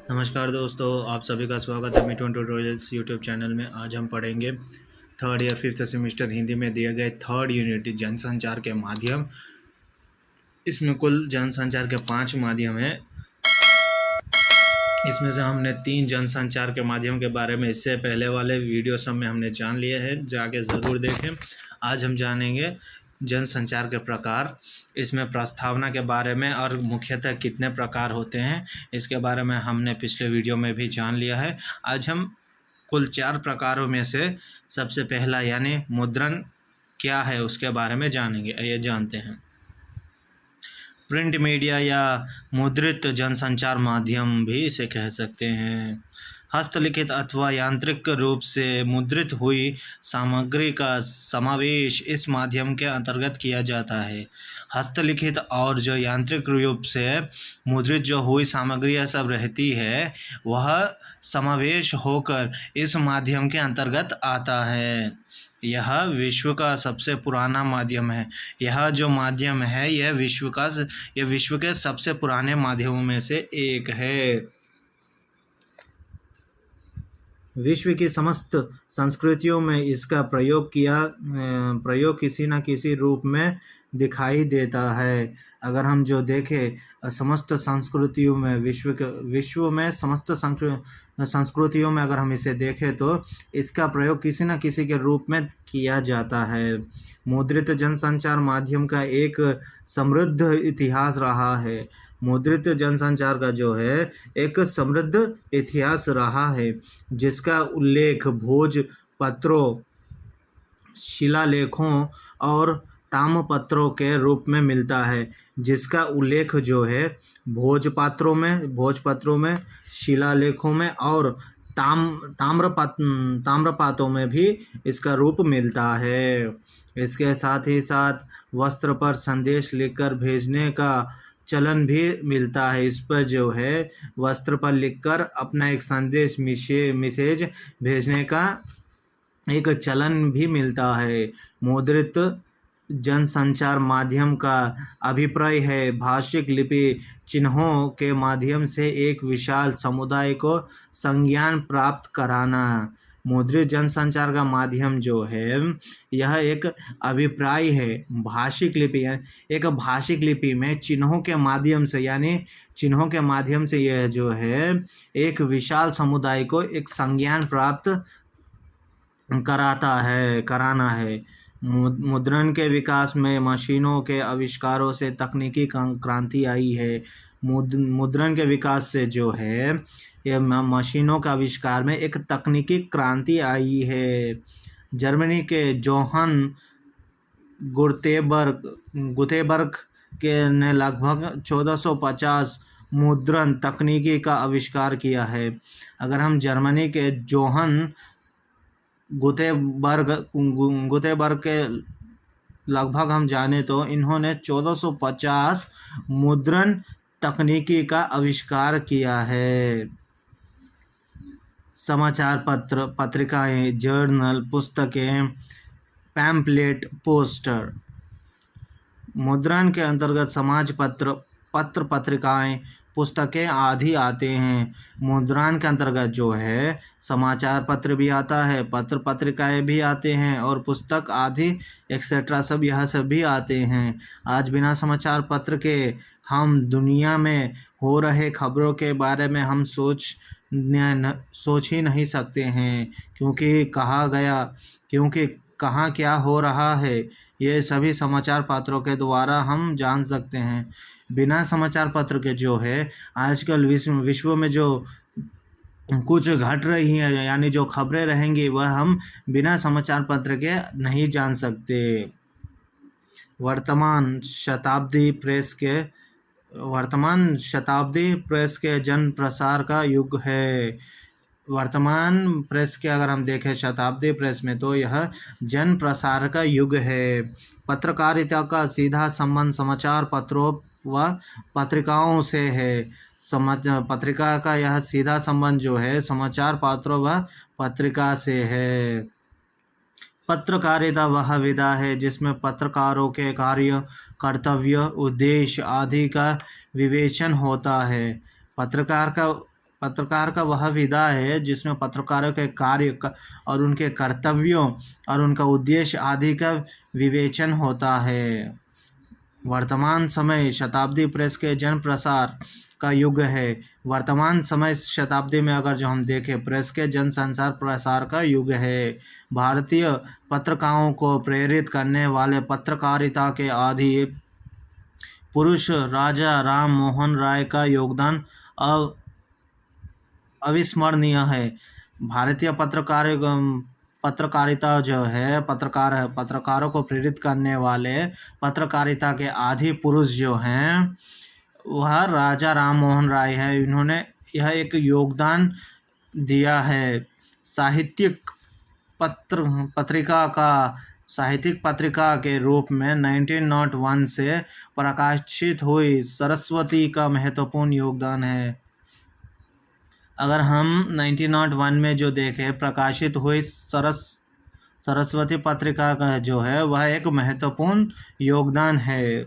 नमस्कार दोस्तों, आप सभी का स्वागत है मिठुन ट्यूटोरियल्स यूट्यूब चैनल में। आज हम पढ़ेंगे third year fifth semester Hindi में दिए गए थर्ड यूनिट जनसंचार के माध्यम। इसमें कुल जनसंचार के 5 माध्यम हैं। इसमें से हमने 3 जनसंचार के माध्यम के बारे में इससे पहले वाले वीडियो सब में हमने जान लिया है, जाके ज़रूर देखें। आज हम जानेंगे जनसंचार के प्रकार, इसमें प्रस्तावना के बारे में और मुख्यतः कितने प्रकार होते हैं इसके बारे में हमने पिछले वीडियो में भी जान लिया है। आज हम कुल 4 प्रकारों में से सबसे पहला यानी मुद्रण क्या है उसके बारे में जानेंगे। आइए जानते हैं। प्रिंट मीडिया या मुद्रित जनसंचार माध्यम भी इसे कह सकते हैं। हस्तलिखित अथवा यांत्रिक रूप से मुद्रित हुई सामग्री का समावेश इस माध्यम के अंतर्गत किया जाता है। हस्तलिखित और जो यांत्रिक रूप से मुद्रित जो हुई सामग्री सब रहती है, वह समावेश होकर इस माध्यम के अंतर्गत आता है। यह विश्व का सबसे पुराना माध्यम है। यह जो माध्यम है यह विश्व के सबसे पुराने माध्यमों में से एक है। विश्व की समस्त संस्कृतियों में इसका प्रयोग किसी न किसी रूप में दिखाई देता है। अगर हम जो देखें समस्त संस्कृतियों में विश्व में समस्त संस्कृतियों में अगर हम इसे देखें तो इसका प्रयोग किसी न किसी के रूप में किया जाता है। मुद्रित जनसंचार माध्यम का एक समृद्ध इतिहास रहा है। मुद्रित जनसंचार का जो है एक समृद्ध इतिहास रहा है, जिसका उल्लेख भोजपत्रों, शिलालेखों और ताम्रपत्रों के रूप में मिलता है। जिसका उल्लेख जो है भोजपत्रों में, शिलालेखों में और ताम्रपातों में भी इसका रूप मिलता है। इसके साथ ही साथ वस्त्र पर संदेश लिखकर भेजने का चलन भी मिलता है। इस पर जो है वस्त्र पर लिखकर अपना एक संदेश मैसेज भेजने का एक चलन भी मिलता है। मुद्रित जनसंचार माध्यम का अभिप्राय है भाषिक लिपि चिन्हों के माध्यम से एक विशाल समुदाय को संज्ञान प्राप्त कराना। मुद्रित जनसंचार का माध्यम जो है यह एक अभिप्राय है भाषिक लिपि है। एक भाषिक लिपि में चिन्हों के माध्यम से यह जो है एक विशाल समुदाय को एक संज्ञान प्राप्त कराना है। मुद्रण के विकास में मशीनों के आविष्कारों से तकनीकी क्रांति आई है। मुद्रण के विकास से जो है ये मशीनों का आविष्कार में एक तकनीकी क्रांति आई है। जर्मनी के जोहान गुतेबर्ग के ने लगभग 1450 मुद्रण तकनीकी का आविष्कार किया है। अगर हम जर्मनी के जोहान गुतेबर्ग के लगभग हम जाने तो इन्होंने 1450 मुद्रण तकनीकी का आविष्कार किया है। समाचार पत्र, पत्रिकाएं, जर्नल, पुस्तकें, पैम्पलेट, पोस्टर। मुद्रण के अंतर्गत समाज पत्र, पत्रिकाएं, पुस्तकें आदि आते हैं। मुद्रण के अंतर्गत जो है समाचार पत्र भी आता है, पत्रिकाएं भी आते हैं और पुस्तक आदि एक्सेट्रा सब यह सब भी आते हैं। आज बिना समाचार पत्र के हम दुनिया में हो रहे खबरों के बारे में हम सोच ही नहीं सकते हैं, क्योंकि कहाँ क्या हो रहा है ये सभी समाचार पत्रों के द्वारा हम जान सकते हैं। बिना समाचार पत्र के जो है आजकल विश्व में जो कुछ घट रही है यानी जो खबरें रहेंगी वह हम बिना समाचार पत्र के नहीं जान सकते। वर्तमान शताब्दी प्रेस के जन प्रसार का युग है। वर्तमान प्रेस के अगर हम देखें शताब्दी प्रेस में तो यह जन प्रसार का युग है। पत्रकारिता का सीधा संबंध समाचार पत्रों व पत्रिकाओं से है। पत्रिका का यह सीधा संबंध जो है समाचार पत्रों व पत्रिका से है। पत्रकारिता वह विधा है जिसमें पत्रकारों के कार्य, कर्तव्य, उद्देश्य आदि का विवेचन होता है। पत्रकार का पत्रकार का वह विधा है जिसमें पत्रकारों के कार्य और उनके कर्तव्यों और उनका उद्देश्य आदि का विवेचन होता है। वर्तमान समय शताब्दी प्रेस के जन प्रसार का युग है। वर्तमान समय शताब्दी में अगर जो हम देखें, प्रेस के जन संसार प्रसार का युग है। भारतीय पत्रकारों को प्रेरित करने वाले पत्रकारिता के आदि पुरुष राजा राम मोहन राय का योगदान अविस्मरणीय है। भारतीय पत्रकारिता जो है, पत्रकारों को प्रेरित करने वाले पत्रकारिता के आदि पुरुष जो हैं वह राजा राम मोहन राय है। इन्होंने यह एक योगदान दिया है। साहित्यिक पत्रिका के रूप में 1901 से प्रकाशित हुई सरस्वती का महत्वपूर्ण योगदान है। अगर हम 1901 में जो देखें, प्रकाशित हुई सरस्वती पत्रिका का जो है वह एक महत्वपूर्ण योगदान है।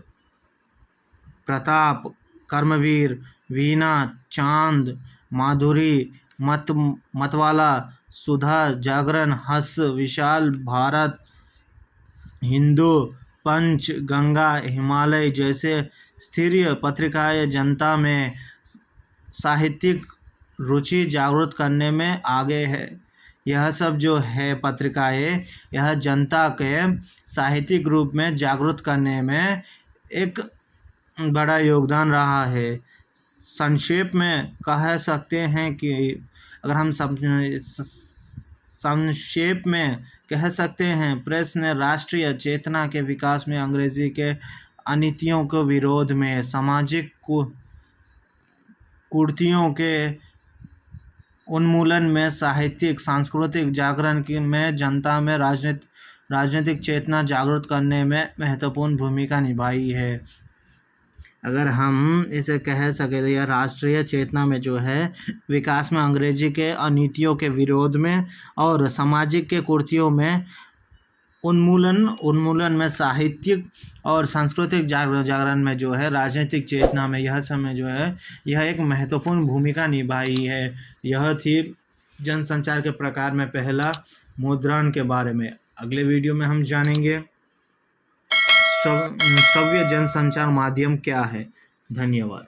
प्रताप, कर्मवीर, वीणा, चांद, माधुरी, मतवाला, सुधा, जागरण, हंस, विशाल, भारत, हिंदू, पंच, गंगा, हिमालय जैसे स्थिर पत्रिकाएं जनता में साहित्यिक रुचि जागृत करने में आगे है। यह सब जो है पत्रिकाएं, यह जनता के साहित्यिक रूप में जागृत करने में एक बड़ा योगदान रहा है। संक्षेप में कह सकते हैं कि अगर हम संक्षेप में कह सकते हैं, प्रेस ने राष्ट्रीय चेतना के विकास में, अंग्रेजी के अनीतियों के विरोध में, सामाजिक कुरीतियों के उन्मूलन में, साहित्यिक सांस्कृतिक जागरण में, जनता में राजनीतिक चेतना जागृत करने में महत्वपूर्ण भूमिका निभाई है। अगर हम इसे कह सके तो यह राष्ट्रीय चेतना में जो है विकास में, अंग्रेजी के अनीतियों के विरोध में और सामाजिक के कुरीतियों में उन्मूलन में, साहित्यिक और सांस्कृतिक जागरण में जो है, राजनीतिक चेतना में, यह समय जो है यह एक महत्वपूर्ण भूमिका निभाई है। यह थी जनसंचार के प्रकार में पहला मुद्रण के बारे में। अगले वीडियो में हम जानेंगे श्रव्य जनसंचार माध्यम क्या है। धन्यवाद।